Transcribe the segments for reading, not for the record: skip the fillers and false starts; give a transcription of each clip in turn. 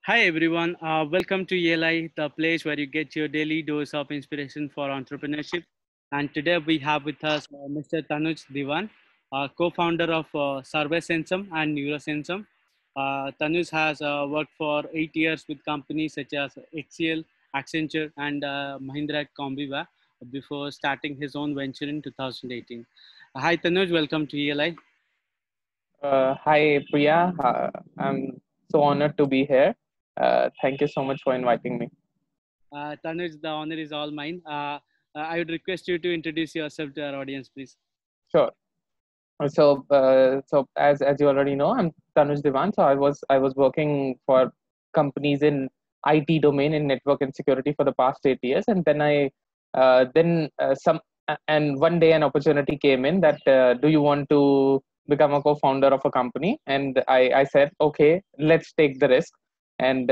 Hi everyone, welcome to ELI, the place where you get your daily dose of inspiration for entrepreneurship. And today we have with us Mr. Tanuj Diwan, co-founder of Survey and Neurosensum. Tanuj has worked for 8 years with companies such as HCL, Accenture, and Mahindra Combiva before starting his own venture in 2018. Hi Tanuj, welcome to ELI. Hi, Priya. I'm so honored to be here. Thank you so much for inviting me. Tanuj, the honor is all mine. I would request you to introduce yourself to our audience, please. Sure. So as you already know, I'm Tanuj Diwan. So I was working for companies in IT domain in network and security for the past 8 years, and then I then some and one day an opportunity came in that do you want to become a co-founder of a company? And I said okay, let's take the risk. And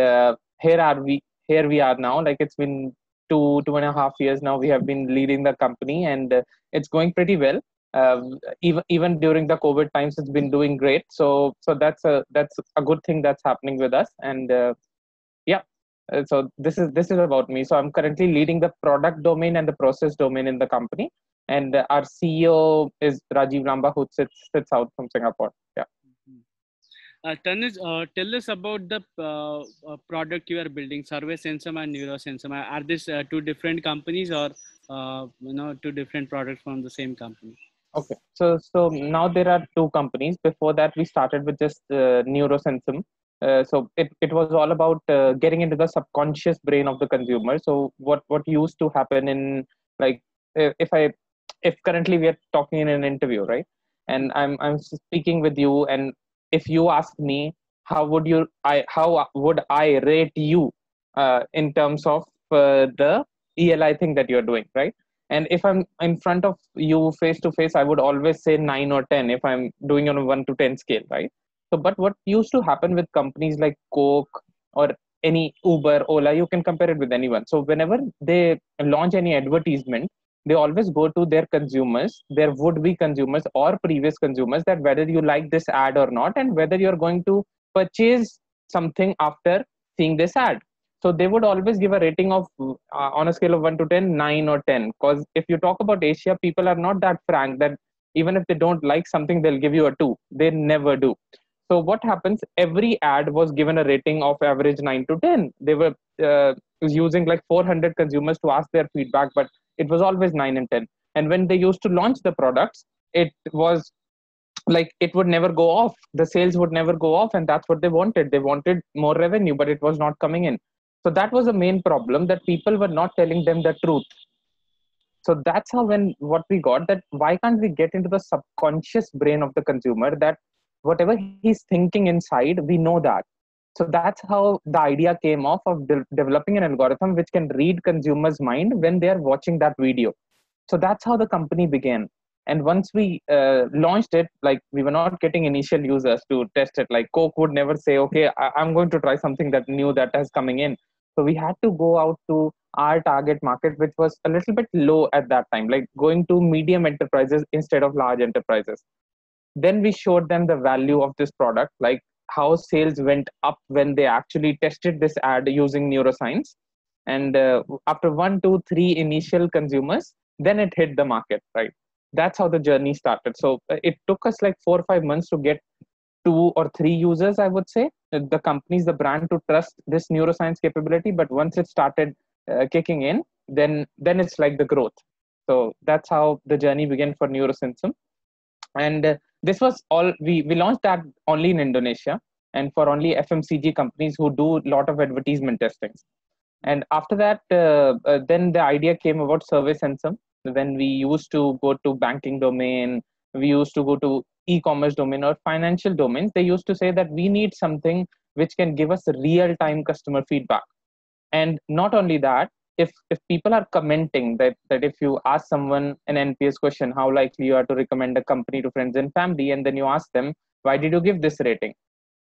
here we are now. Like it's been 2.5 years now. We have been leading the company, and it's going pretty well. Even during the COVID times, it's been doing great. So that's a good thing that's happening with us. And yeah, so this is about me. So I'm currently leading the product domain and the process domain in the company. And our CEO is Rajiv Ramba, who sits out from Singapore. Yeah. Tanuj, tell us about the product you are building, Survey Sensum and Neurosensum. Are these two different companies or two different products from the same company? Okay. So now there are two companies. Before that, we started with just Neurosensum. So it was all about getting into the subconscious brain of the consumer. So what used to happen in, like, if I if currently we are talking in an interview, right? And I'm speaking with you, and if you ask me how would I rate you in terms of the ELI thing that you're doing, right? And if I'm in front of you face to face, I would always say 9 or 10 if I'm doing on a 1 to 10 scale, right? So, but what used to happen with companies like Coke or any Uber, Ola, you can compare it with anyone. So, whenever they launch any advertisement, they always go to their consumers, their would be consumers or previous consumers, that whether you like this ad or not, and whether you're going to purchase something after seeing this ad. So they would always give a rating of on a scale of 1 to 10, 9 or 10. Because if you talk about Asia, people are not that frank that even if they don't like something, they'll give you a 2. They never do. So what happens? Every ad was given a rating of average 9 to 10. They were using like 400 consumers to ask their feedback, but it was always 9 and 10. And when they used to launch the products, it was like it would never go off. The sales would never go off, and that's what they wanted. They wanted more revenue, but it was not coming in. So that was the main problem, that people were not telling them the truth. So that's how, when what we got, that why can't we get into the subconscious brain of the consumer, that whatever he's thinking inside, we know that. So that's how the idea came off of developing an algorithm which can read consumers mind when they are watching that video. So that's how the company began. And once we launched it, like, we were not getting initial users to test it. Like Coke would never say, okay, I'm going to try something that new that is coming in. So we had to go out to our target market, which was a little bit low at that time, like going to medium enterprises instead of large enterprises. Then we showed them the value of this product, like how sales went up when they actually tested this ad using neuroscience. And after 1 2 3 initial consumers, then it hit the market, right? That's how the journey started. So it took us like 4 or 5 months to get 2 or 3 users, I would say, the companies, the brand, to trust this neuroscience capability. But once it started kicking in, then it's like the growth. So that's how the journey began for Neurosensum. And this was all, we launched that only in Indonesia, and for only FMCG companies who do a lot of advertisement testings. And after that, then the idea came about Survey Sensum. When we used to go to banking domain, we used to go to e-commerce domain or financial domains, they used to say that we need something which can give us real-time customer feedback. And not only that, if people are commenting that if you ask someone an NPS question, how likely you are to recommend a company to friends and family, and then you ask them, why did you give this rating?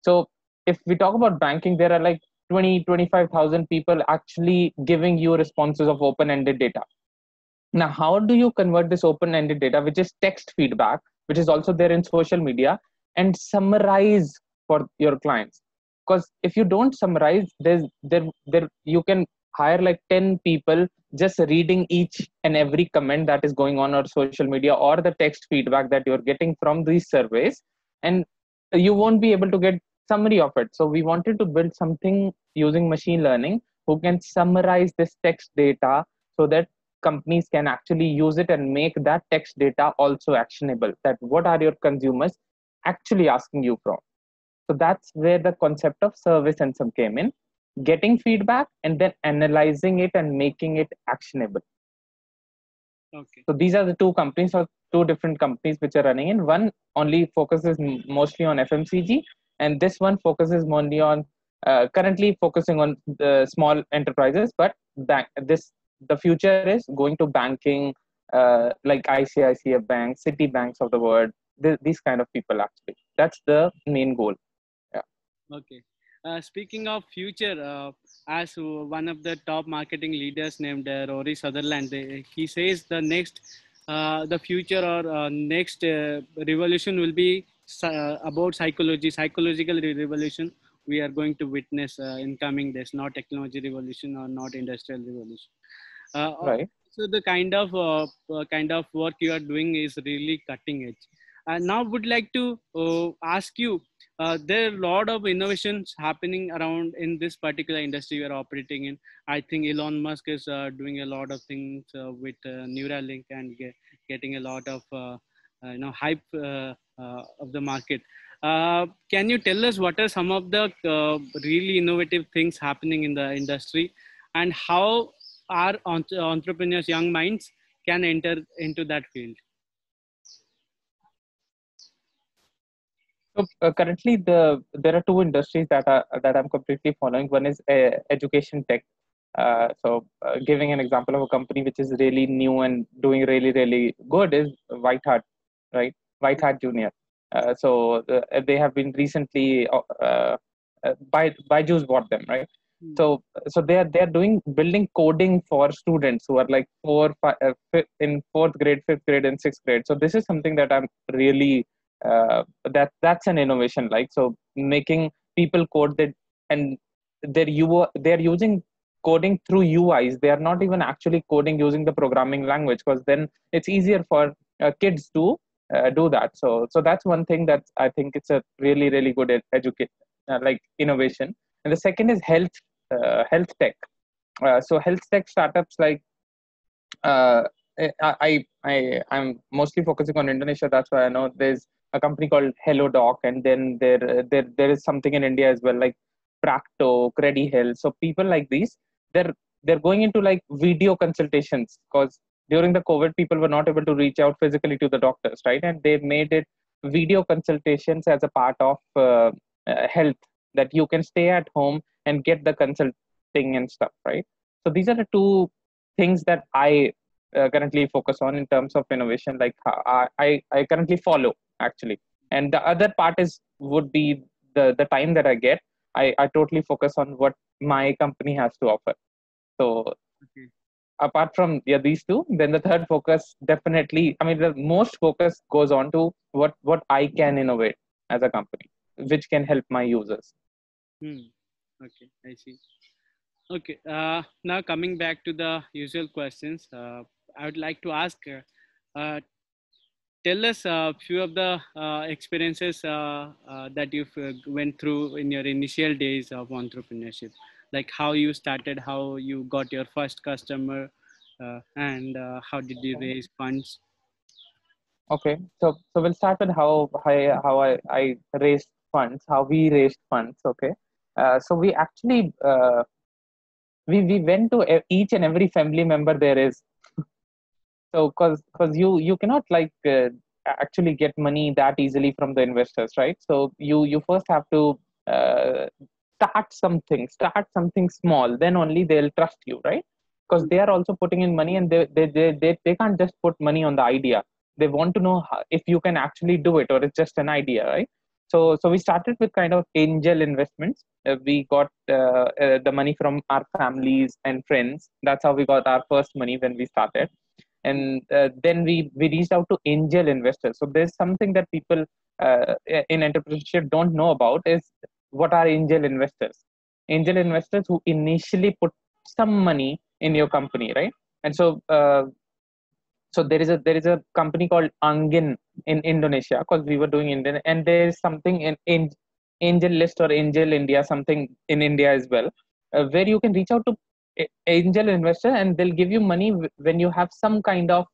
So if we talk about banking, there are like 20 25,000 people actually giving you responses of open-ended data. Now, how do you convert this open-ended data, which is text feedback, which is also there in social media, and summarize for your clients? because if you don't summarize, there you can hire like 10 people just reading each and every comment that is going on social media or the text feedback that you're getting from these surveys, and you won't be able to get summary of it. So we wanted to build something using machine learning who can summarize this text data so that companies can actually use it and make that text data also actionable, that what are your consumers actually asking you from. So that's where the concept of service and some came in, getting feedback and then analyzing it and making it actionable. Okay. So these are the two companies or two different companies which are running in. One only focuses mostly on FMCG, and this one focuses mostly on currently focusing on the small enterprises. But the future is going to banking, like ICICI Bank, Citibanks of the world. These kind of people actually. That's the main goal. Yeah. Okay. Speaking of future, as one of the top marketing leaders named Rory Sutherland, he says the future or next revolution will be about psychology, psychological revolution. We are going to witness in coming days, not technology revolution or not industrial revolution. Right. So the kind of work you are doing is really cutting edge. Now would like to ask you, there are a lot of innovations happening around in this particular industry you are operating in. I think Elon Musk is doing a lot of things with Neuralink and getting a lot of hype of the market. Can you tell us what are some of the really innovative things happening in the industry, and how our entrepreneurs, young minds, can enter into that field? So currently, there are two industries that I'm completely following. One is education tech. Giving an example of a company which is really new and doing really good is White Hat, right? White Hat Junior. They have been recently Byju's bought them, right? So they are doing building coding for students who are like in fourth grade, fifth grade, and sixth grade. So this is something that I'm really that's an innovation, like, so making people code that, and they're using coding through UIs. They are not even actually coding using the programming language, because then it's easier for kids to do that. So that's one thing that I think it's a really good educate like innovation. And the second is health tech. So health tech startups like uh, I'm mostly focusing on Indonesia. That's why I know there's a company called Hello Doc, and then there is something in India as well, like Practo, Credi Health. So people like these, they're going into like video consultations, because during the COVID, people were not able to reach out physically to the doctors, right? And they made it video consultations as a part of health, that you can stay at home and get the consulting and stuff, right? So these are the two things that I currently focus on in terms of innovation. Like I currently follow actually, and the other part is would be the time that I get. I totally focus on what my company has to offer. So Okay. apart from these two, then the third focus definitely. I mean, the most focus goes on to what I can innovate as a company, which can help my users. Okay, I see. Okay, now coming back to the usual questions, I would like to ask, tell us a few of the experiences that you've went through in your initial days of entrepreneurship, like how you started, how you got your first customer, and how did you raise funds? Okay, so we'll start with how I raised funds, how we raised funds. Okay, so we actually we went to each and every family member there is. So because you cannot like actually get money that easily from the investors, right? So you first have to uh, start something small, then only they'll trust you, right? Because they are also putting in money, and they can't just put money on the idea. They want to know if you can actually do it, or it's just an idea, right? So we started with kind of angel investments. We got the money from our families and friends. That's how we got our first money when we started. And then we reached out to angel investors. So there's something that people in entrepreneurship don't know about, is what are angel investors? Angel investors who initially put some money in your company, right? And so there is a company called Angin in Indonesia, because we were doing Indian, and there is something in Angel List or Angel India, something in India as well, where you can reach out to angel investor, and they'll give you money when you have some kind of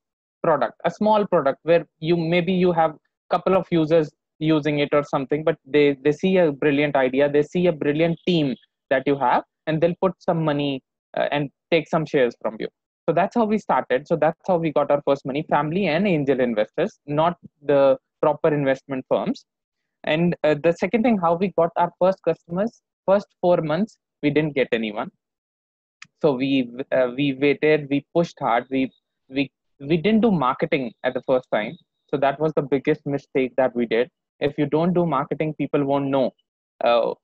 product, a small product where you have couple of users using it or something, but they see a brilliant idea, they see a brilliant team that you have, and they'll put some money and take some shares from you. So that's how we started. So that's how we got our first money, family and angel investors, not the proper investment firms. And the second thing, how we got our first customers, first 4 months we didn't get anyone. So we waited, we pushed hard, we we didn't do marketing at the first time. So that was the biggest mistake that we did. If you don't do marketing, people won't know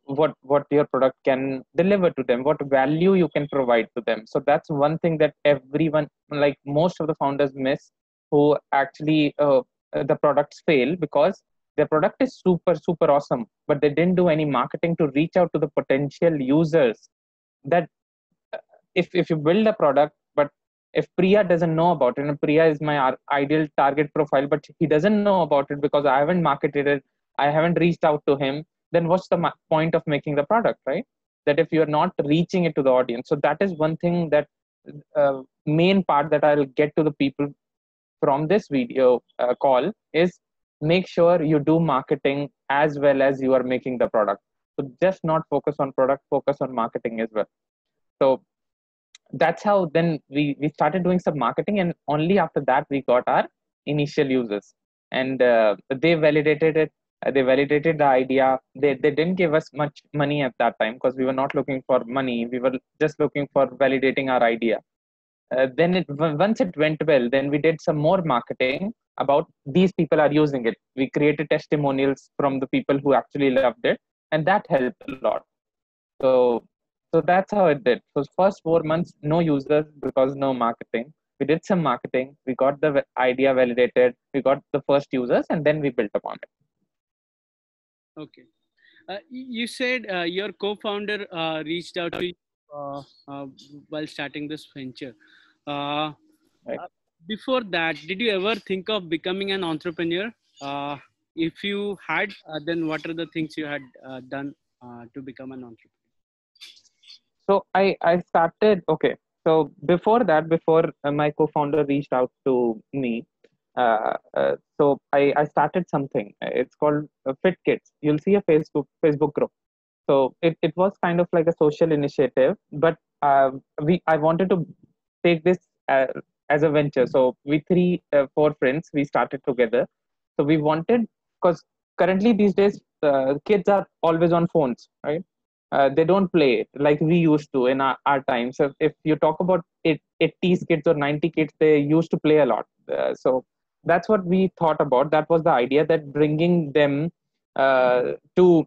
what your product can deliver to them, what value you can provide to them. So that's one thing that everyone, like most of the founders, miss, who actually the products fail because their product is super super awesome, but they didn't do any marketing to reach out to the potential users. That if you build a product, but if Priya doesn't know about it, and Priya is my ideal target profile, but he doesn't know about it because I haven't marketed it, I haven't reached out to him, then what's the point of making the product, right? That if you're not reaching it to the audience. So that is one thing, that main part that I'll get to the people from this video call is, make sure you do marketing as well as you are making the product. So just not focus on product, focus on marketing as well. So that's how then we started doing some marketing, and only after that we got our initial users, and they validated it. They validated the idea. They didn't give us much money at that time because we were not looking for money, we were just looking for validating our idea. Then once it went well, then we did some more marketing about these people are using it. We created testimonials from the people who actually loved it, and that helped a lot. So so that's how it did. So first 4 months, no users because no marketing. We did some marketing. We got the idea validated. We got the first users, and then we built upon it. Okay. You said your co-founder reached out to you while starting this venture. Uh, Right. Before that, did you ever think of becoming an entrepreneur? If you had, then what are the things you had done to become an entrepreneur? So I started. Okay. So before that, before my co-founder reached out to me, so I started something. It's called Fit Kids. You'll see a Facebook group. So it was kind of like a social initiative, but I wanted to take this as a venture. So we four friends, we started together. So we wanted, because currently these days kids are always on phones, right? They don't play like we used to in our time. So if you talk about 80s kids or 90 kids, they used to play a lot. So that's what we thought about. That was the idea, that bringing them to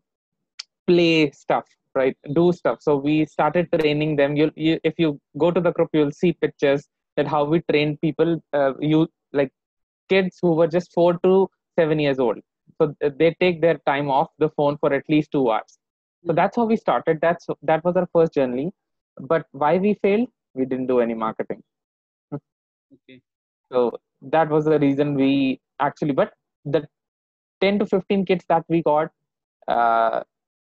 play stuff, right? Do stuff. So we started training them. If you go to the group, you'll see pictures that how we trained people. You like kids who were just 4 to 7 years old. So they take their time off the phone for at least 2 hours. So that's how we started. That was our first journey. But why we failed? We didn't do any marketing. Okay. So that was the reason we actually. But the 10 to 15 kids that we got, uh,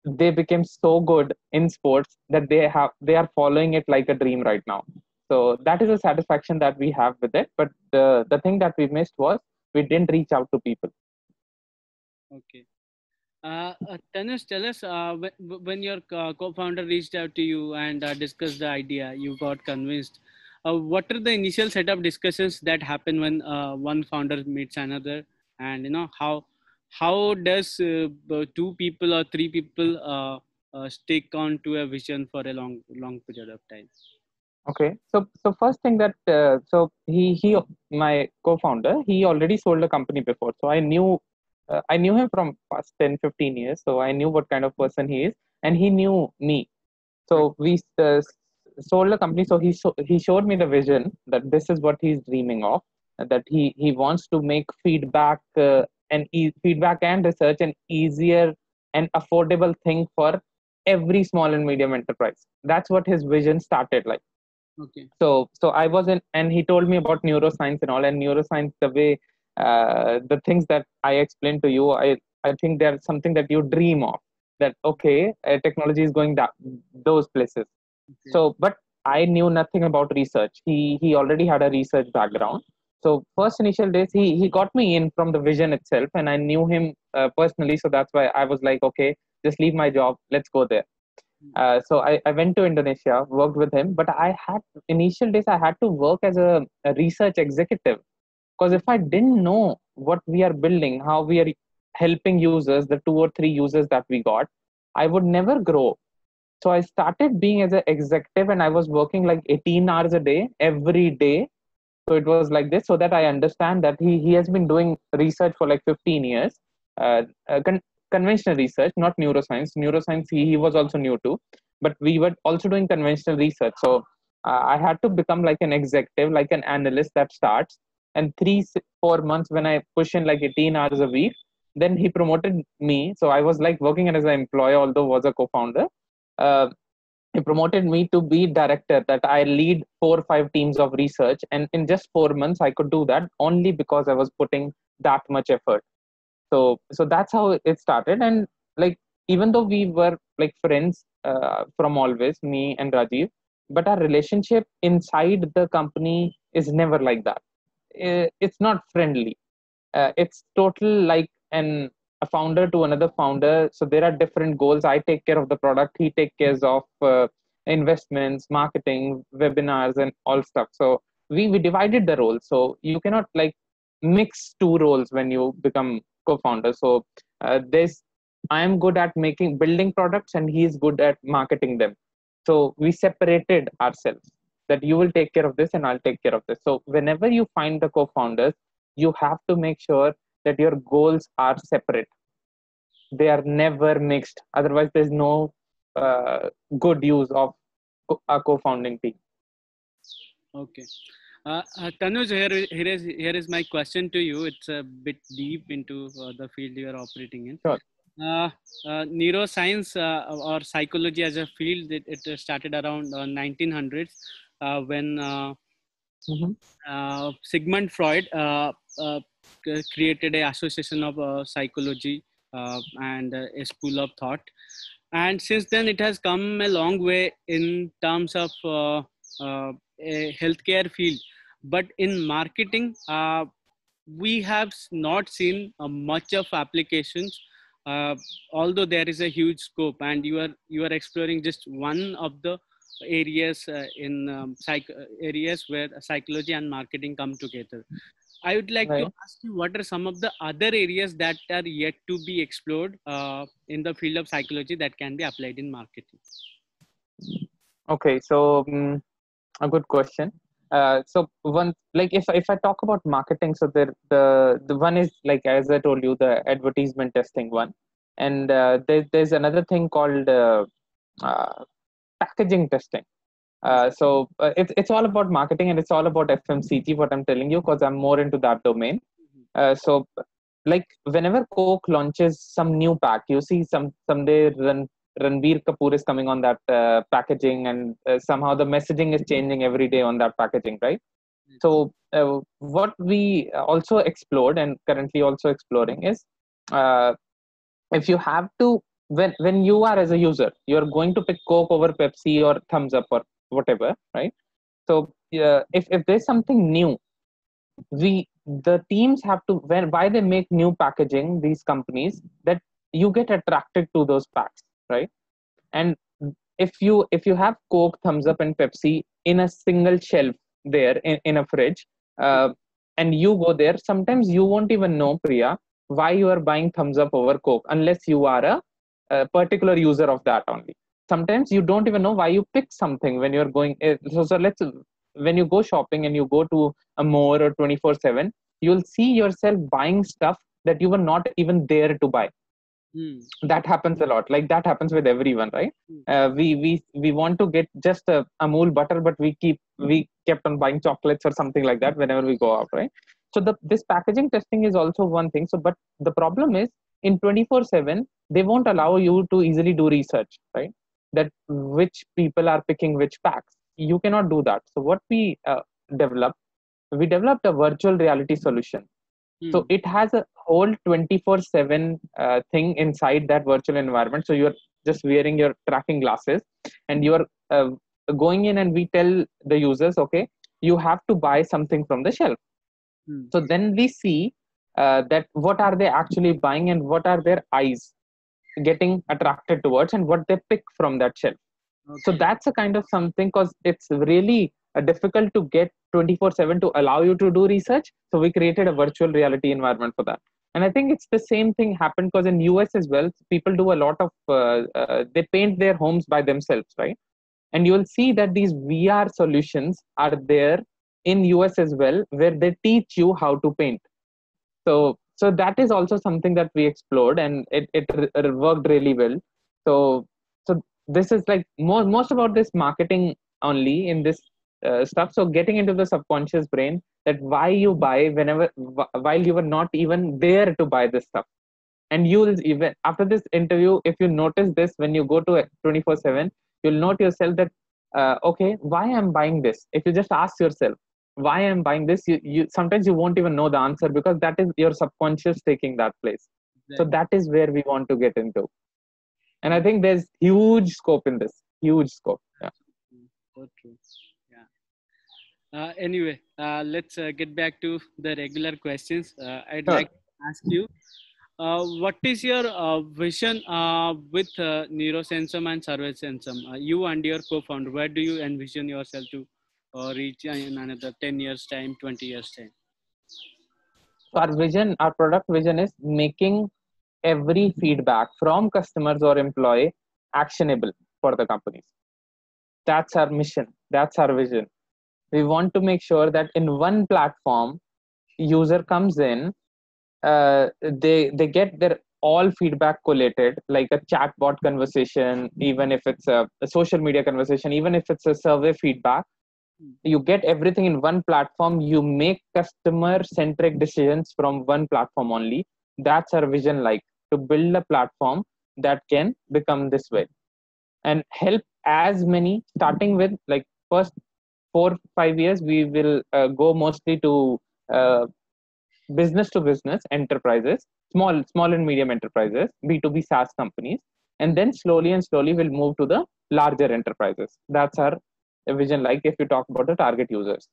they became so good in sports that they are following it like a dream right now. So that is a satisfaction that we have with it. But the thing that we missed was we didn't reach out to people. Okay. Tanush, tell us when your co-founder reached out to you and discussed the idea, you got convinced. What are the initial setup discussions that happen when one founder meets another, and how does two people or three people stick on to a vision for a long period of time? Okay, so first thing that so he my co-founder, he already sold a company before, so I knew him from past 10-15 years, so I knew what kind of person he is, and he knew me. So we sold a company. So he showed me the vision that this is what he's dreaming of, that he wants to make feedback and research an easier an affordable thing for every small and medium enterprise. That's what his vision started like. Okay. So I was in, and he told me about neuroscience and all. And neuroscience, the way the things that I explained to you, I think they're something that you dream of. That okay, technology is going that those places. Okay. So, but I knew nothing about research. He already had a research background. So first initial days, he got me in from the vision itself, and I knew him personally. So that's why I was like, okay, just leave my job, let's go there. So I went to Indonesia, worked with him, but I had initial days I had to work as a research executive, because if I didn't know what we are building, how we are helping users, the 2 or 3 users that we got, I would never grow. So I started being as an executive, and I was working like 18 hours a day every day. So it was like this, so that I understand that he has been doing research for like 15 years, uh, uh, con- conventional research, not neuroscience. Neuroscience he was also new to, but we were also doing conventional research. So I had to become like an executive, like an analyst that starts. And 4 months when I push in like 18 hours a week, then he promoted me. So I was like working as an employee, although was a co-founder. Uh, he promoted me to be director, that I lead 4 or 5 teams of research, and in just 4 months I could do that only because I was putting that much effort. So that's how it started. And like, even though we were like friends from always, me and Rajiv, but our relationship inside the company is never like that. It's not friendly. It's total like an a founder to another founder. So there are different goals. I take care of the product, he take cares of investments, marketing, webinars, and all stuff. So we divided the roles. So you cannot like mix two roles when you become co-founder. So there's I am good at making building products, and he is good at marketing them. So we separated ourselves, that you will take care of this and I'll take care of this. So whenever you find the co-founders, you have to make sure that your goals are separate. They are never mixed. Otherwise, there's no good use of a co-founding team. Okay. Tanuj, here is my question to you. It's a bit deep into the field you are operating in. Sure. Neuroscience or psychology as a field, it started around 1900s when Sigmund Freud created a association of psychology and a school of thought. And since then, it has come a long way in terms of a healthcare field. But in marketing, we have not seen much of applications. Uh, Although there is a huge scope, and you are exploring just one of the areas in areas where psychology and marketing come together. I would like to Right. ask you, what are some of the other areas that are yet to be explored in the field of psychology that can be applied in marketing? Okay. So a good question. So one, like, if I talk about marketing, so the one is like, as I told you, the advertisement testing one, and there's another thing called uh, packaging testing. It's all about marketing, and it's all about FMCG. What I'm telling you, because I'm more into that domain. So like, whenever Coke launches some new pack, you see someday Ranbir Kapoor is coming on that packaging, and somehow the messaging is changing every day on that packaging, right? So what we also explored and currently also exploring is, uh, if you have to, when you are as a user, you're going to pick Coke over Pepsi or Thumbs Up or whatever, right? So if there's something new, we the teams have to, when why they make new packaging, these companies, that you get attracted to those packs, right? And if you have Coke, Thumbs Up, and Pepsi in a single shelf there in a fridge, uh, and you go there, sometimes you won't even know, Priya, why you are buying Thumbs Up over Coke, unless you are a particular user of that only. Sometimes you don't even know why you pick something when you're going. So let's, when you go shopping and you go to a more or 24/7, you'll see yourself buying stuff that you were not even there to buy. Hmm. That happens a lot. Like, that happens with everyone, right? Hmm. We want to get just a Amul butter, but we kept on buying chocolates or something like that whenever we go out, right? So this packaging testing is also one thing. So, but the problem is, in 24/7, they won't allow you to easily do research, right? That which people are picking which packs. You cannot do that. So what developed, we developed a virtual reality solution. So Hmm. it has a whole 24/7 thing inside that virtual environment. So you're just wearing your tracking glasses, and you're going in, and we tell the users, okay, you have to buy something from the shelf. Hmm. So then we see that what are they actually buying, and what are their eyes getting attracted towards, and what they pick from that shelf. So Okay. that's a kind of something, because it's really difficult to get 24/7 to allow you to do research. So we created a virtual reality environment for that. And I think it's the same thing happened because in US as well, people do a lot of they paint their homes by themselves, right? And you will see that these VR solutions are there in US as well, where they teach you how to paint. So that is also something that we explored, and it worked really well. So so this is like most about this marketing only in this stuff. So getting into the subconscious brain, that why you buy whenever while you were not even there to buy this stuff. And you'll, even after this interview, if you notice this, when you go to 24/7, you'll note yourself that okay, why I'm buying this. If you just ask yourself why I'm buying this, you sometimes you won't even know the answer, because that is your subconscious taking that place. So Exactly. that is where we want to get into. And I Hmm. think there's huge scope in this, huge scope. Yeah. Hmm. So true. Yeah. Anyway, let's get back to the regular questions. I'd Sure. like to ask you, what is your vision with Neurosensum and Servicensum? You and your co-founder, where do you envision yourself to reach in another 10 years time, 20 years time? So our vision, our product vision is making every feedback from customers or employee actionable for the companies. That's our mission. That's our vision. We want to make sure that in one platform, user comes in, they get their all feedback collated, like a chatbot conversation, even if it's a social media conversation, even if it's a survey feedback. Hmm. You get everything in one platform. You make customer centric decisions from one platform only. That's our vision, like to build a platform that can become this way and help as many, starting with like first 4 5 years we will go mostly to uh, business to business enterprises, small and medium enterprises, B2B SaaS companies, and then slowly and slowly we'll move to the larger enterprises. That's our vision, like if you talk about the target users.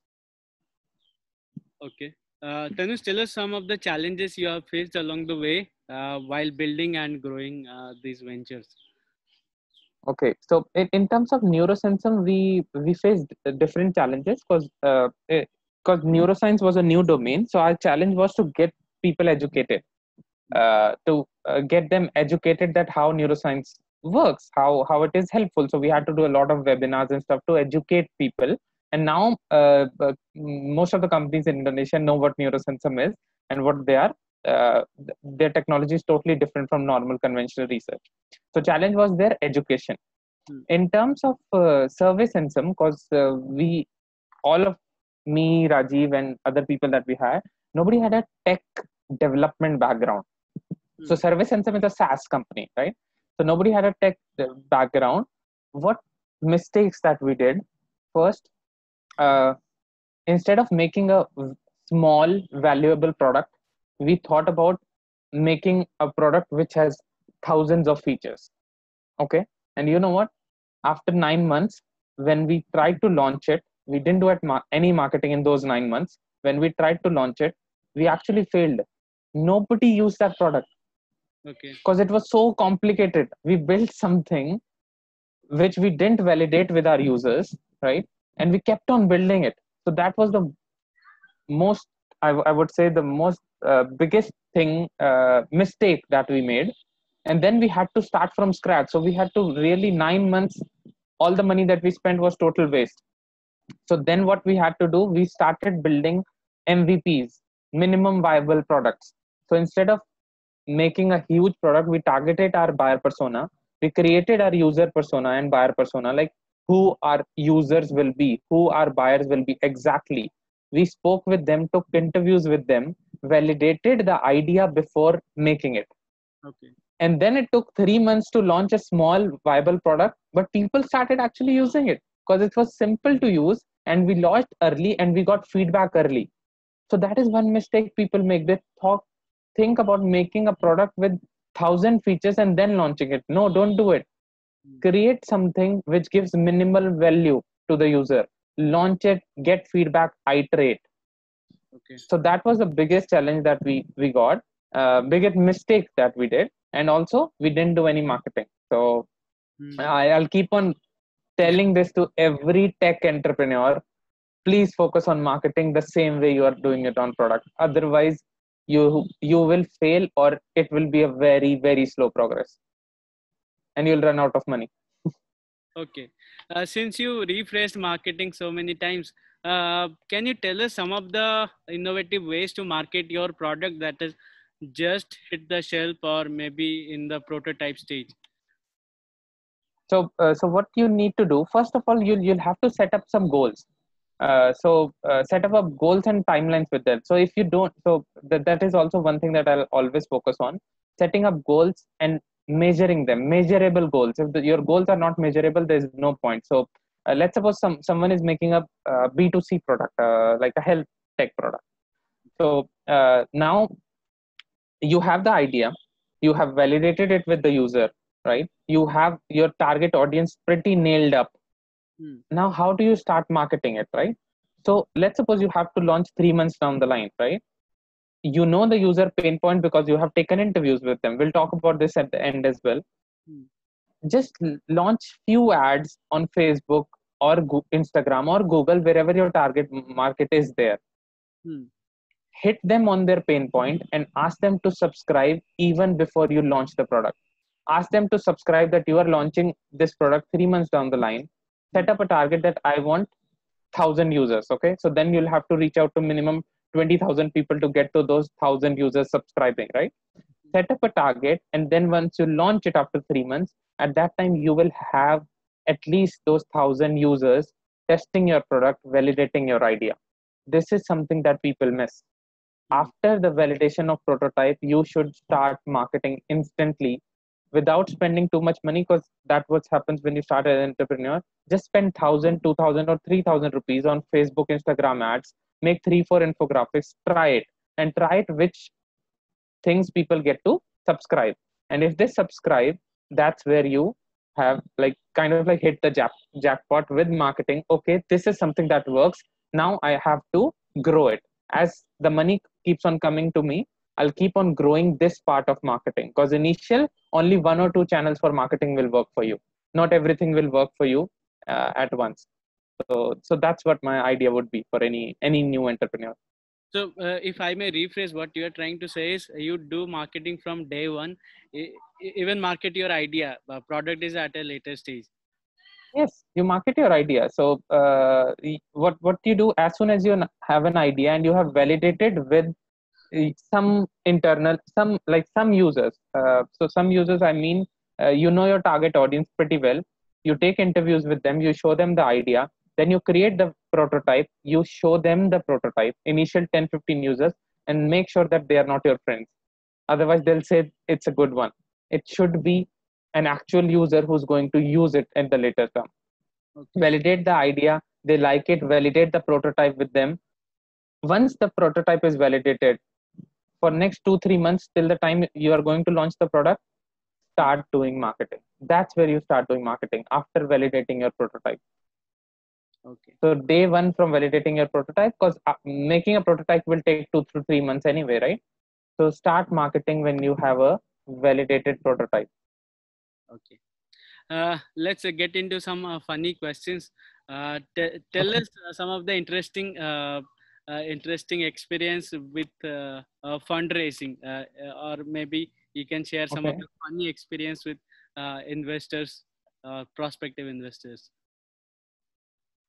Okay. Tanush, tell us some of the challenges you have faced along the way while building and growing these ventures. Okay, so in terms of neurosensum, we faced different challenges because neuroscience was a new domain. So our challenge was to get people educated, to get them educated that how neuroscience works, how it is helpful. So we had to do a lot of webinars and stuff to educate people. And now most of the companies in Indonesia know what neurosensum is and what they are. Their technology is totally different from normal conventional research. So challenge was their education. Hmm. In terms of service sensum, because we all of me, Rajiv, and other people that we had, nobody had a tech development background. So Hmm. Service Sensum is a SaaS company, right? So nobody had a tech background. What mistakes that we did? First, uh, instead of making a small, valuable product, we thought about making a product which has thousands of features. Okay, and you know what? After 9 months, when we tried to launch it, we didn't do any marketing in those 9 months. When we tried to launch it, we actually failed. Nobody used that product Okay. because it was so complicated. We built something which we didn't validate with our users, right? And we kept on building it. So that was the most, I would say, the most biggest thing, mistake that we made. And then we had to start from scratch. So we had to really 9 months, all the money that we spent was total waste. So then what we had to do, we started building MVPs, minimum viable products. So instead of making a huge product, we targeted our buyer persona. We created our user persona and buyer persona, like who our users will be, who our buyers will be exactly. We spoke with them, took interviews with them, validated the idea before making it. Okay. And then it took 3 months to launch a small viable product, but people started actually using it because it was simple to use, and we launched early and we got feedback early. So that is one mistake people make. They think about making a product with 1,000 features and then launching it. No, don't do it. Create something which gives minimal value to the user. Launch it, get feedback, iterate. Okay. So that was the biggest challenge that we got, biggest mistake that we did. And also we didn't do any marketing. So I'll keep on telling this to every tech entrepreneur: please focus on marketing the same way you are doing it on product. Otherwise you will fail, or it will be a very very slow progress, and you'll run out of money. Okay. Since you rephrased marketing so many times, can you tell us some of the innovative ways to market your product that is just hit the shelf or maybe in the prototype stage? So what you need to do, first of all, you'll have to set up some goals. Set up goals and timelines with that. So if you don't, so that is also one thing that I'll always focus on: setting up goals and measuring them, measurable goals. If your goals are not measurable, there's no point. So let's suppose someone is making a B2C product, like a health tech product. So now you have the idea, you have validated it with the user, right? You have your target audience pretty nailed up. Now how do you start marketing it, right? So let's suppose you have to launch 3 months down the line, right? You know the user pain point because you have taken interviews with them. We'll talk about this at the end as well. Just launch few ads on Facebook or Instagram or Google, wherever your target market is there. Hit them on their pain point and ask them to subscribe even before you launch the product. Ask them to subscribe that you are launching this product 3 months down the line. Set up a target that I want 1,000 users. Okay, so then you'll have to reach out to minimum 20,000 people to get to those 1,000 users subscribing, right? Set up a target, and then once you launch it after 3 months, at that time you will have at least those 1,000 users testing your product, validating your idea. This is something that people miss. After the validation of prototype, you should start marketing instantly without spending too much money, because that's what happens when you start as an entrepreneur. Just spend 1,000, 2,000, or 3,000 rupees on Facebook, Instagram ads, make 3, 4 infographics, try it, and try it which things people get to subscribe. And if they subscribe, that's where you have like kind of like hit the jackpot with marketing. Okay, this is something that works. Now I have to grow it. As the money keeps on coming to me, I'll keep on growing this part of marketing, because initial only 1 or 2 channels for marketing will work for you. Not everything will work for you at once. So that's what my idea would be for any new entrepreneur. So, if I may rephrase, what you are trying to say is you do marketing from day one, even market your idea. Product is at a later stage. Yes, you market your idea. So what you do, as soon as you have an idea and you have validated with some internal, some users. So some users, I mean, you know your target audience pretty well. You take interviews with them, you show them the idea, then you create the prototype, you show them the prototype, initial 10, 15 users, and make sure that they are not your friends. Otherwise, they'll say it's a good one. It should be an actual user who's going to use it in the later term. Okay. Validate the idea, they like it, validate the prototype with them. Once the prototype is validated, for next 2, 3 months till the time you are going to launch the product, start doing marketing. That's where you start doing marketing, after validating your prototype. Okay. So day one from validating your prototype, because making a prototype will take 2 to 3 months anyway, right? So start marketing when you have a validated prototype. Okay. Let's get into some funny questions. Tell Okay. us some of the interesting experience with fundraising, or maybe you can share some of Okay. the funny experience with investors, prospective investors.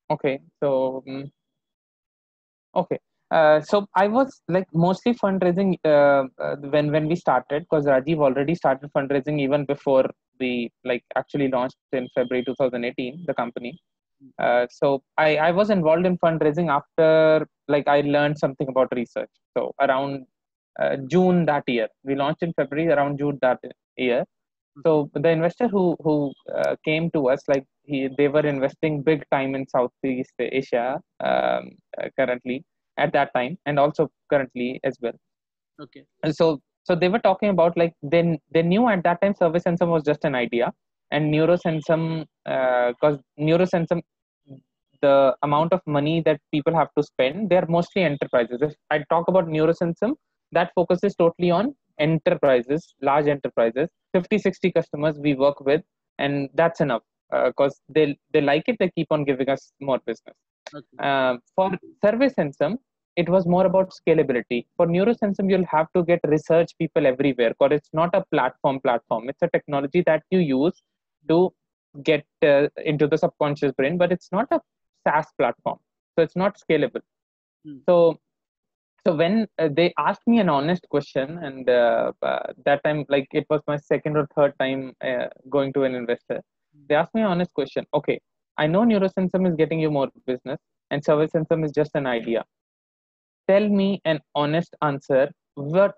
Okay. Okay. So I was like mostly fundraising when we started, because Rajiv already started fundraising even before we like actually launched in February 2018 the company. So I was involved in fundraising after like I learned something about research. So around June that year. We launched in February, around June that year. So the investor who came to us, like they were investing big time in Southeast Asia currently at that time, and also currently as well. Okay. And so they were talking about, like, they knew at that time Service Sensum was just an idea, and Neurosensum, because Neurosensum, the amount of money that people have to spend, they're mostly enterprises. If I talk about Neurosensum, that focuses totally on enterprises, large enterprises, 50-60 customers we work with, and that's enough, because they like it, they keep on giving us more business. Okay. For Service Sensum, it was more about scalability. For Neurosensum, you'll have to get research people everywhere, because it's not a platform. It's a technology that you use to get into the subconscious brain, but it's not a SaaS platform, so it's not scalable. So when they asked me an honest question, and that time, like, it was my second or third time going to an investor, they asked me an honest question. Okay, I know Neurosensum is getting you more business, and Service Sensum is just an idea. Tell me an honest answer. What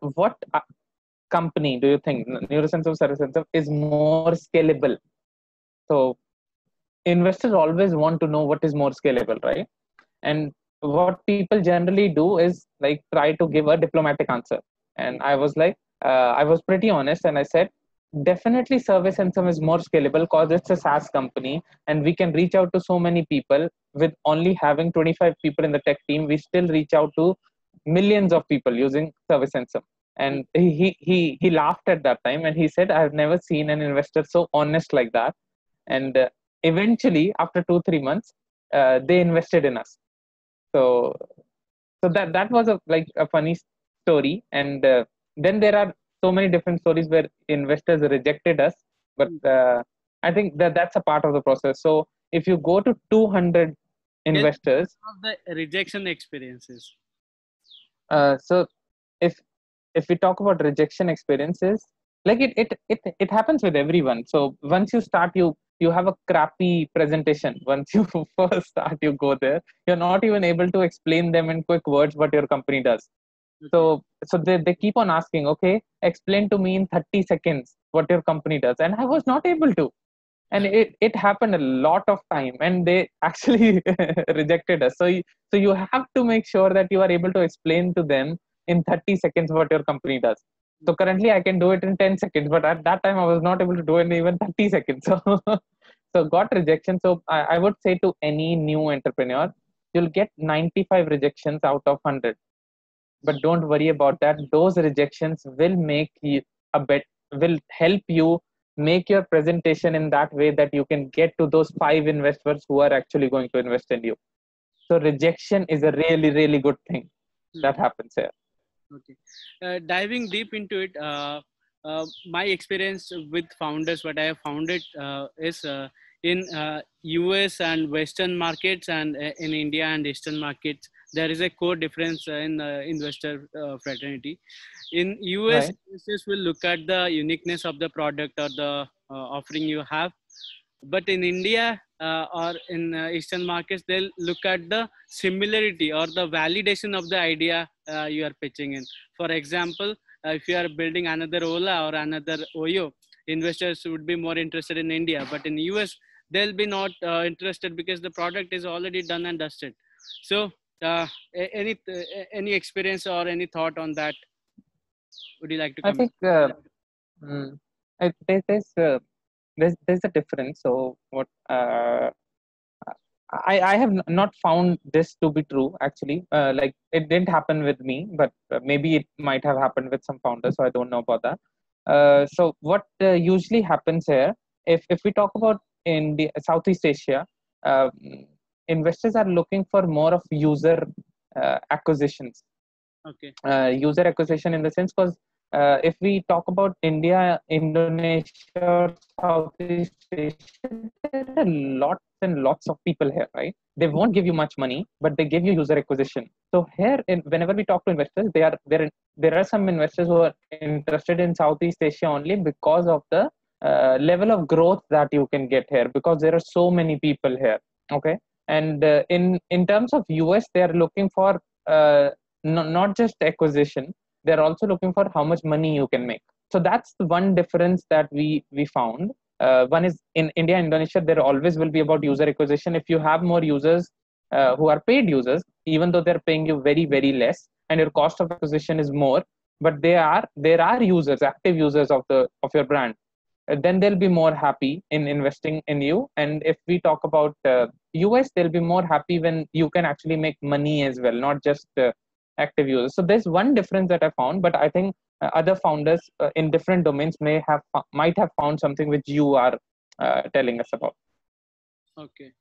company do you think, Neurosensum, Service Sensum, is more scalable? So investors always want to know what is more scalable, right? And what people generally do is, like, try to give a diplomatic answer. And I was like, I was pretty honest, and I said, definitely Service Sensum is more scalable because it's a SaaS company, and we can reach out to so many people. With only having 25 people in the tech team, we still reach out to millions of people using Service Sensum. And he laughed at that time, and he said, I've never seen an investor so honest like that. And eventually, after 2-3 months, they invested in us. So that was a funny story. And then there are so many different stories where investors rejected us, but I think that's a part of the process. So if you go to 200 investors, of the rejection experiences. So if we talk about rejection experiences, like, it happens with everyone. So once you start, you have a crappy presentation. Once you first start, you go there, you're not even able to explain them in quick words what your company does. So they keep on asking, okay, explain to me in 30 seconds what your company does, and I was not able to. And it happened a lot of time, and they actually rejected us. So you have to make sure that you are able to explain to them in 30 seconds what your company does. So currently I can do it in 10 seconds, but at that time I was not able to do it in even 30 seconds. So got rejection. So I would say to any new entrepreneur, you'll get 95 rejections out of 100, but don't worry about that. Those rejections will make you will help you make your presentation in that way that you can get to those 5 investors who are actually going to invest in you. So rejection is a really, really good thing that happens here. Okay. Diving deep into it, my experience with founders, what I have found it is in US and Western markets, and in India and Eastern markets, there is a core difference in investor fraternity. In US, Right. investors will look at the uniqueness of the product or the offering you have. But in India or in Eastern markets, they'll look at the similarity or the validation of the idea you are pitching in. For example, if you are building another Ola or another Oyo, investors would be more interested in India. But in US, they'll be not interested because the product is already done and dusted. So any experience or any thought on that? Would you like to I comment? think mm, there's a difference. So what I have not found this to be true, actually. Like, it didn't happen with me, but maybe it might have happened with some founders. So I don't know about that. So what usually happens here, if we talk about in the Southeast Asia, uh, investors are looking for more of user acquisitions. Okay. User acquisition in the sense, because if we talk about India, Indonesia, or Southeast Asia, there are lots and lots of people here, right? They won't give you much money, but they give you user acquisition. So here, whenever we talk to investors, there are some investors who are interested in Southeast Asia only because of the level of growth that you can get here, because there are so many people here. Okay, and in terms of US, they are looking for not just acquisition. they're also looking for how much money you can make. So that's the one difference that we found. One is in India, Indonesia, there always will be about user acquisition. If you have more users who are paid users, even though they're paying you very, very less, and your cost of acquisition is more, but there are users, active users of your brand, then they'll be more happy in investing in you. And if we talk about US, they'll be more happy when you can actually make money as well, not just active users. So there's one difference that I found, but I think other founders in different domains might have found something which you are telling us about. Okay.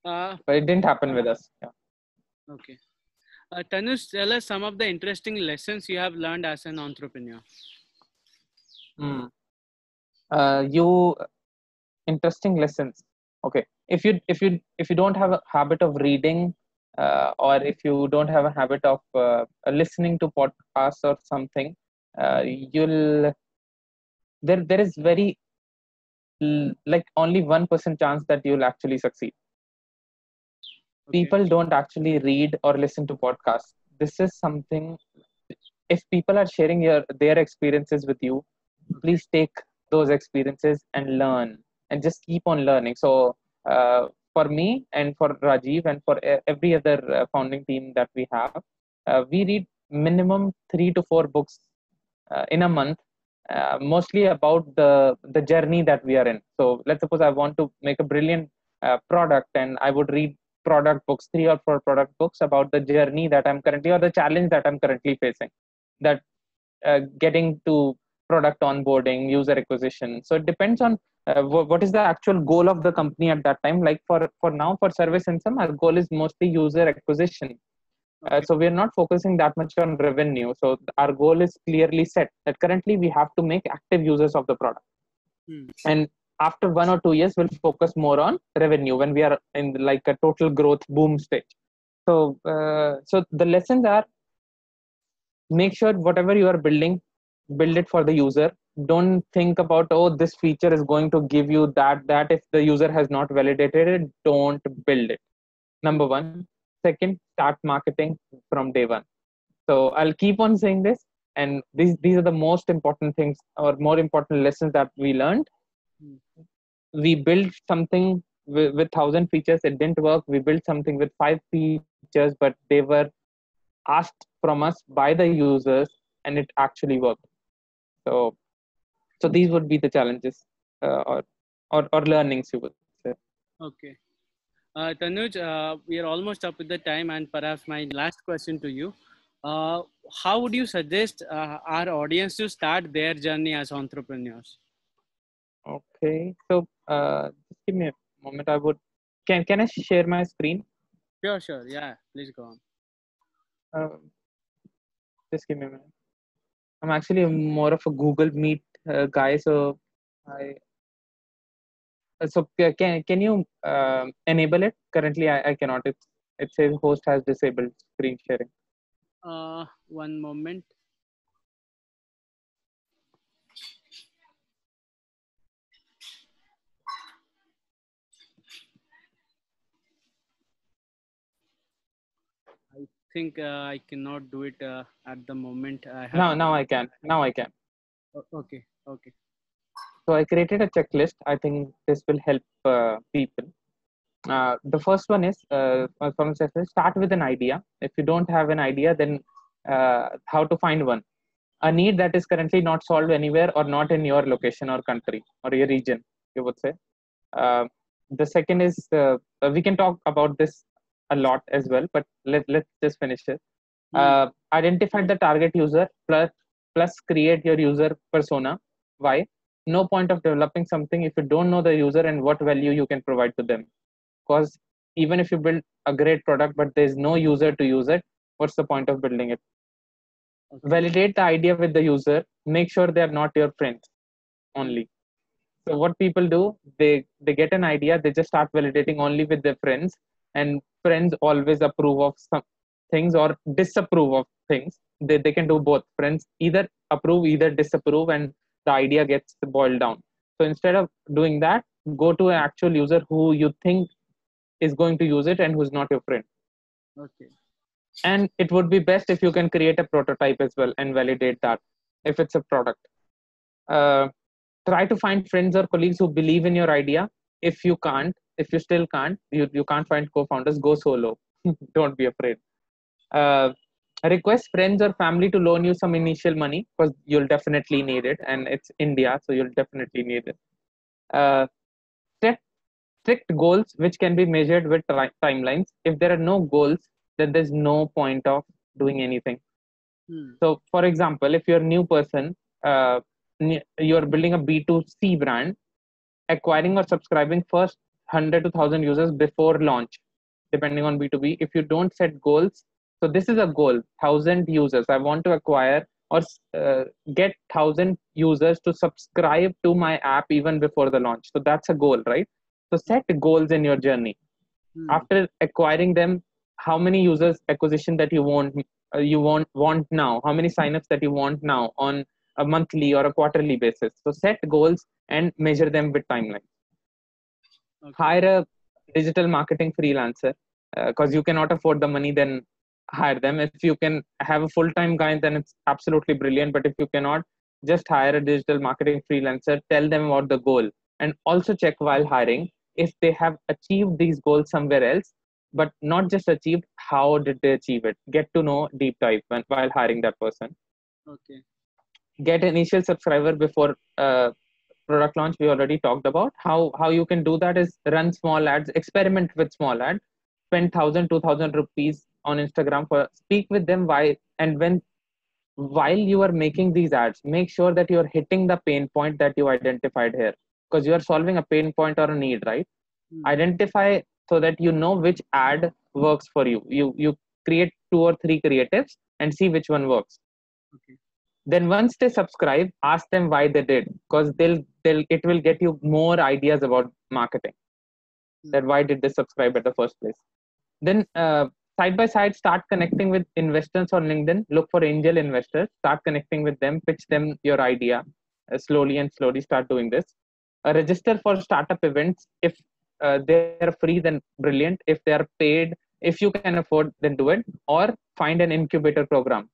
But it didn't happen with us. Yeah. Okay. Tanuj, tell us some of the interesting lessons you have learned as an entrepreneur. You interesting lessons. Okay, if you don't have a habit of reading, or if you don't have a habit of listening to podcasts or something, you'll there is very like only 1% chance that you'll actually succeed. Okay. People don't actually read or listen to podcasts. This is something, if people are sharing their experiences with you, please take those experiences and learn, and just keep on learning. So for me and for Rajiv and for every other founding team that we have, we read minimum 3 to 4 books in a month, mostly about the journey that we are in. So let's suppose I want to make a brilliant product, and I would read product books, 3 or 4 product books about the journey that I'm currently, or the challenge that I'm currently facing, that getting to product onboarding, user acquisition. So it depends on what is the actual goal of the company at that time. Like for now, for Service Income, our goal is mostly user acquisition. So we're not focusing that much on revenue. So our goal is clearly set that currently we have to make active users of the product. And after 1 or 2 years, we'll focus more on revenue when we are in like a total growth boom stage. So the lessons are: make sure whatever you are building, build it for the user. Don't think about, oh, this feature is going to give you that if the user has not validated it, don't build it. Number one. Second, start marketing from day one. So I'll keep on saying this, and these are the most important things, or more important lessons that we learned. We built something with 1,000 features, it didn't work. We built something with 5 features, but they were asked from us by the users, and it actually worked. So these would be the challenges, or learnings, you would say. Okay. Tanuj, we are almost up with the time, and perhaps my last question to you. How would you suggest our audience to start their journey as entrepreneurs? Okay, so just give me a moment. Can I share my screen? Sure. Yeah, please go on. Just give me a minute. I'm actually more of a Google Meet guy, so can you enable it? Currently, I cannot. It says host has disabled screen sharing. One moment. I think I cannot do it at the moment. Now I can. Now I can. Okay. So I created a checklist. I think this will help people. The first one is from checklist, start with an idea. If you don't have an idea, then how to find one? A need that is currently not solved anywhere, or not in your location or country or your region, you would say. The second is, we can talk about this a lot as well, but let's just finish it. Identify the target user, plus create your user persona. Why? No point of developing something if you don't know the user and what value you can provide to them. Because even if you build a great product, but there's no user to use it, what's the point of building it? Okay. Validate the idea with the user. Make sure they are not your friends only. So what people do, they get an idea, they just start validating only with their friends, and friends always approve of some things or disapprove of things. They can do both. Friends either approve, either disapprove, and the idea gets boiled down. So instead of doing that, go to an actual user who you think is going to use it and who's not your friend. Okay. And it would be best if you can create a prototype as well and validate that if it's a product. uh, Try to find friends or colleagues who believe in your idea. If you still can't, you can't find co-founders, go solo. Don't be afraid. uh, Request friends or family to loan you some initial money, because you'll definitely need it, and it's India, so you'll definitely need it. uh, Set strict goals which can be measured with timelines. If there are no goals, then there's no point of doing anything. Hmm. So for example, if you're a new person, uh, you're building a B2C brand, acquiring or subscribing first 100 to 1000 users before launch, depending on B2B. If you don't set goals, so this is a goal: 1000 users I want to acquire, or get 1000 users to subscribe to my app even before the launch. So that's a goal, right? So set goals in your journey. Hmm. After acquiring them, how many users acquisition that you want now, how many signups that you want now on a monthly or a quarterly basis. So set goals and measure them with timeline. Okay. Hire a digital marketing freelancer, because you cannot afford the money, then hire them. If you can have a full-time guy, then it's absolutely brilliant, but if you cannot, just hire a digital marketing freelancer, tell them about the goal, and also check while hiring if they have achieved these goals somewhere else, but not just achieved, how did they achieve it. Get to know deep dive while hiring that person. Okay. Get initial subscriber before product launch. We already talked about how you can do that is run small ads, experiment with small ads, spend 1000 2000 rupees on Instagram, for speak with them why. And when while you are making these ads, make sure that you're hitting the pain point that you identified here, because you are solving a pain point or a need, right? Hmm. Identify so that you know which ad works for you. You create 2 or 3 creatives and see which one works. Okay. Then once they subscribe, ask them why they did, because they'll it will get you more ideas about marketing, Hmm. that why did they subscribe at the first place. Then side by side, start connecting with investors on LinkedIn. Look for angel investors, start connecting with them, pitch them your idea. Slowly and slowly start doing this. Register for startup events. If they're free, then brilliant. If they are paid, if you can afford, then do it. Or find an incubator program.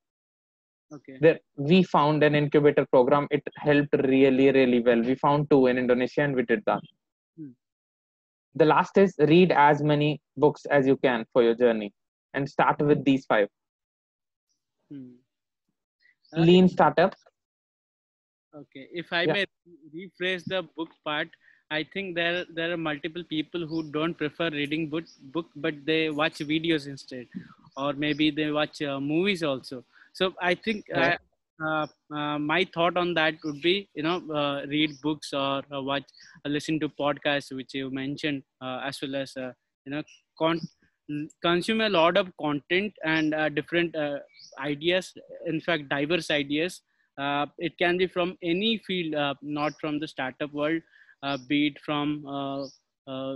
Okay. There we found an incubator program, it helped really really well. We found 2 in Indonesia and we did that. Hmm. The last is read as many books as you can for your journey, and start with these 5. Hmm. Lean startup. Okay, if I Yeah. may rephrase the book part, I think there are multiple people who don't prefer reading book, but they watch videos instead, or maybe they watch movies also. So I think Right. my thought on that would be, read books or listen to podcasts, which you mentioned, as well as you know con- consume a lot of content and different ideas. In fact, diverse ideas. It can be from any field, not from the startup world, be it from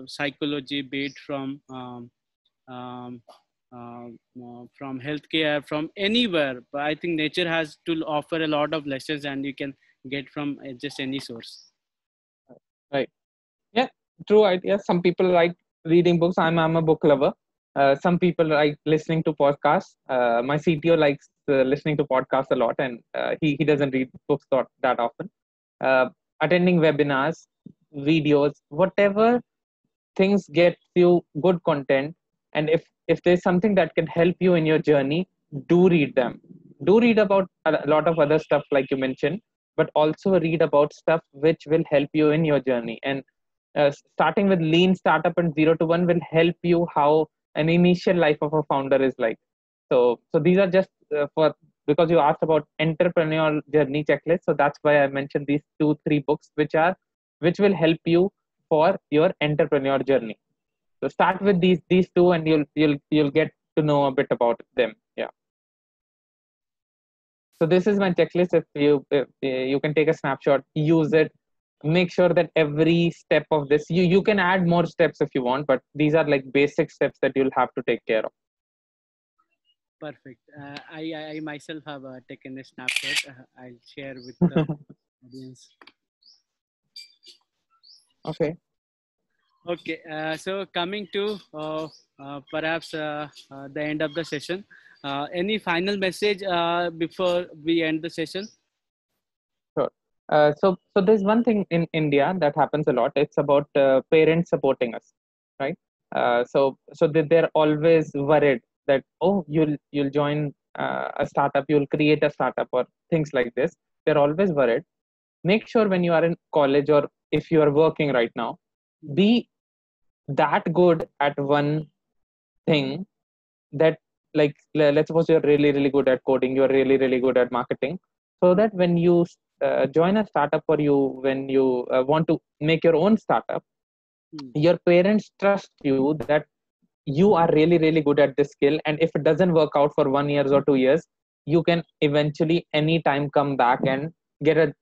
psychology, be it um, from healthcare, from anywhere. But I think nature has to offer a lot of lessons, and you can get from just any source. Right. Yeah, true idea. Some people like reading books. I'm a book lover. Some people like listening to podcasts. My CTO likes listening to podcasts a lot, and he doesn't read books that often. uh, Attending webinars, videos, whatever things get you good content. And if there's something that can help you in your journey, do read them. Do read about a lot of other stuff like you mentioned, but also read about stuff which will help you in your journey. And starting with lean startup and 0 to 1 will help you how an initial life of a founder is like. So these are just for, because you asked about entrepreneurial journey checklist, so that's why I mentioned these 2 3 books which will help you for your entrepreneur journey. So start with these 2 and you'll get to know a bit about them. Yeah. So this is my checklist. If you can take a snapshot, use it, make sure that every step of this, you can add more steps if you want, but these are like basic steps that you'll have to take care of. Perfect. I myself have taken a snapshot. I'll share with the audience. Okay. Okay, so coming to perhaps the end of the session, Any final message before we end the session? Sure. So there's one thing in India that happens a lot. It's about parents supporting us, right? They're always worried that, oh, you'll join a startup, you'll create a startup or things like this. They're always worried. Make sure when you are in college or if you are working right now, be that good at one thing that, like, let's suppose you're really good at coding, you're really good at marketing, so that when you join a startup or when you want to make your own startup, your parents trust you that you are really good at this skill, and if it doesn't work out for 1 year or 2 years, you can eventually anytime come back and get a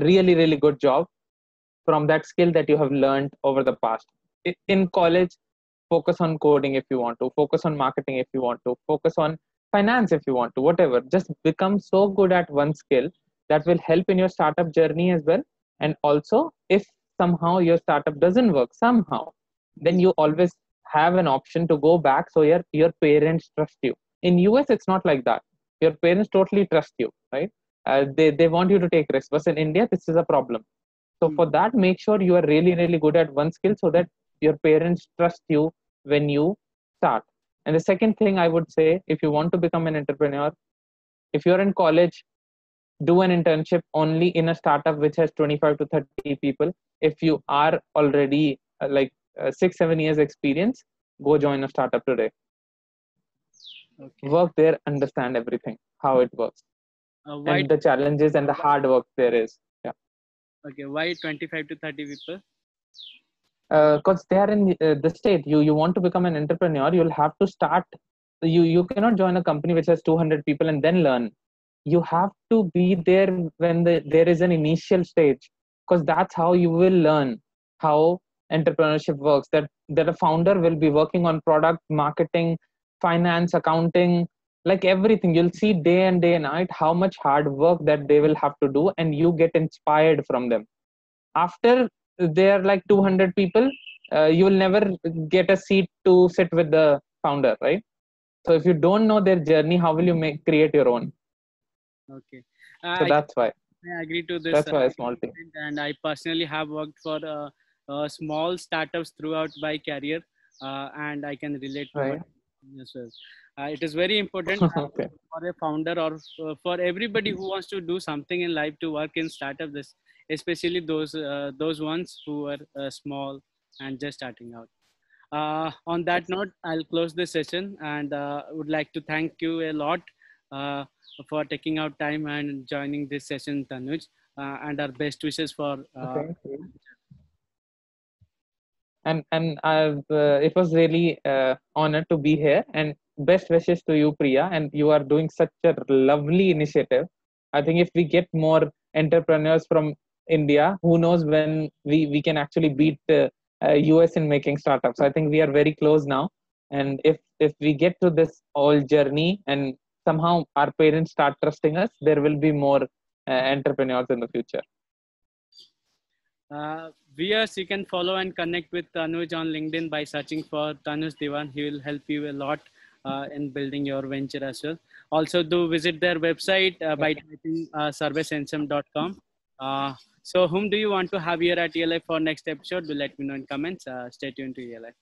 really good job from that skill that you have learned over the past. In college, focus on coding if you want to, focus on marketing if you want to, focus on finance if you want to, whatever. Just become so good at one skill that will help in your startup journey as well. And also, if somehow your startup doesn't work somehow, then you always have an option to go back, so your parents trust you. In US, it's not like that. Your parents totally trust you, right? They want you to take risks, but in India, this is a problem. So for that, make sure you are really good at one skill, so that your parents trust you when you start. And the second thing I would say, if you want to become an entrepreneur, if you're in college, do an internship only in a startup which has 25 to 30 people. If you are already 6-7 years experience, go join a startup today. Okay. Work there, understand everything, how it works, and the challenges and the hard work there is. Yeah. Okay, why 25 to 30 people? Because they are in the state. You want to become an entrepreneur, you'll have to start. You cannot join a company which has 200 people and then learn. You have to be there when there is an initial stage, because that's how you will learn how entrepreneurship works. That a founder will be working on product, marketing, finance, accounting, like everything. You'll see day and night how much hard work that they will have to do, and you get inspired from them. After they're like 200 people, you will never get a seat to sit with the founder, right? So if you don't know their journey, how will you create your own? Okay. So that's why I agree to this. That's why a small thing. And I personally have worked for small startups throughout my career, and I can relate to Right. what as well. It is very important Okay. for a founder or for everybody who wants to do something in life to work in startup. This, especially those ones who are small and just starting out. On that note, I'll close this session, and would like to thank you a lot for taking out time and joining this session, Tanuj, and our best wishes for. Thank you. And I've it was really honored to be here, and best wishes to you, Priya. And you are doing such a lovely initiative. I think if we get more entrepreneurs from India, who knows when we can actually beat US in making startups. I think we are very close now, and if we get to this whole journey and somehow our parents start trusting us, there will be more entrepreneurs in the future. Viewers, you can follow and connect with Tanuj on LinkedIn by searching for Tanuj Diwan. He will help you a lot in building your venture as well. Also, do visit their website by typing servicensum.com. So whom do you want to have here at ELI for next episode? Do let me know in comments. Stay tuned to ELI.